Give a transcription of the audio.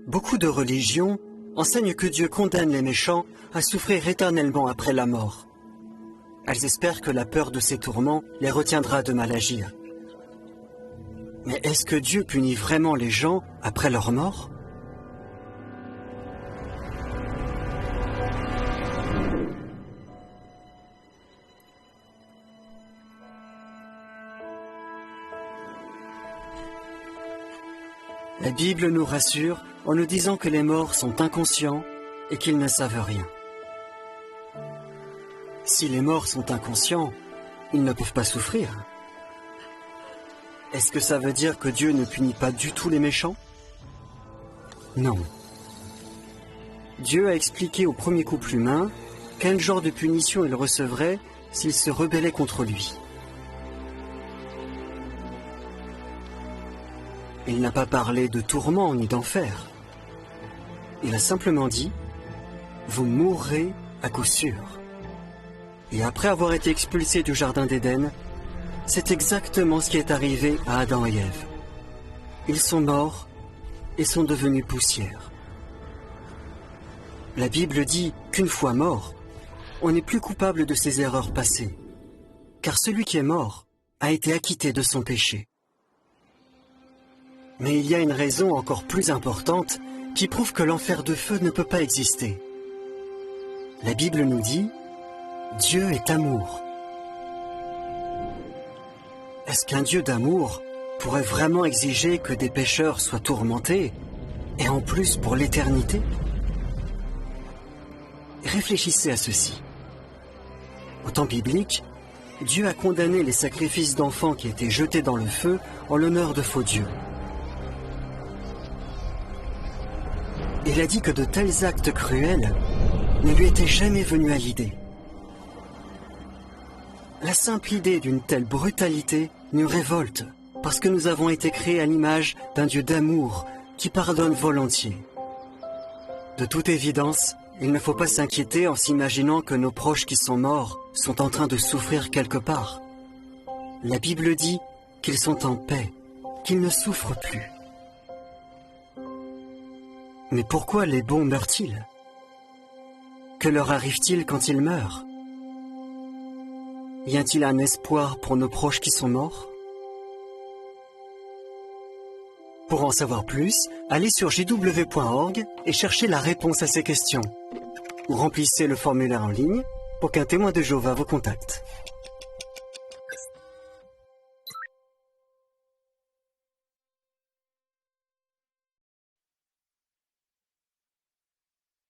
Beaucoup de religions enseignent que Dieu condamne les méchants à souffrir éternellement après la mort. Elles espèrent que la peur de ces tourments les retiendra de mal agir. Mais est-ce que Dieu punit vraiment les gens après leur mort? La Bible nous rassure en nous disant que les morts sont inconscients et qu'ils ne savent rien. Si les morts sont inconscients, ils ne peuvent pas souffrir. Est-ce que ça veut dire que Dieu ne punit pas du tout les méchants? Non. Dieu a expliqué au premier couple humain quel genre de punition il recevrait s'il se rebellait contre lui. Il n'a pas parlé de tourment ni d'enfer. Il a simplement dit « Vous mourrez à coup sûr ». Et après avoir été expulsés du jardin d'Éden, c'est exactement ce qui est arrivé à Adam et Ève. Ils sont morts et sont devenus poussière. La Bible dit qu'une fois mort, on n'est plus coupable de ses erreurs passées, car celui qui est mort a été acquitté de son péché. Mais il y a une raison encore plus importante qui prouve que l'enfer de feu ne peut pas exister. La Bible nous dit « Dieu est amour ». Est-ce qu'un Dieu d'amour pourrait vraiment exiger que des pécheurs soient tourmentés, et en plus pour l'éternité? Réfléchissez à ceci. Au temps biblique, Dieu a condamné les sacrifices d'enfants qui étaient jetés dans le feu en l'honneur de faux dieux. Il a dit que de tels actes cruels ne lui étaient jamais venus à l'idée. La simple idée d'une telle brutalité nous révolte parce que nous avons été créés à l'image d'un Dieu d'amour qui pardonne volontiers. De toute évidence, il ne faut pas s'inquiéter en s'imaginant que nos proches qui sont morts sont en train de souffrir quelque part. La Bible dit qu'ils sont en paix, qu'ils ne souffrent plus. Mais pourquoi les bons meurent-ils? Que leur arrive-t-il quand ils meurent? Y a-t-il un espoir pour nos proches qui sont morts? Pour en savoir plus, allez sur jw.org et cherchez la réponse à ces questions. Ou remplissez le formulaire en ligne pour qu'un témoin de Jéhovah vous contacte.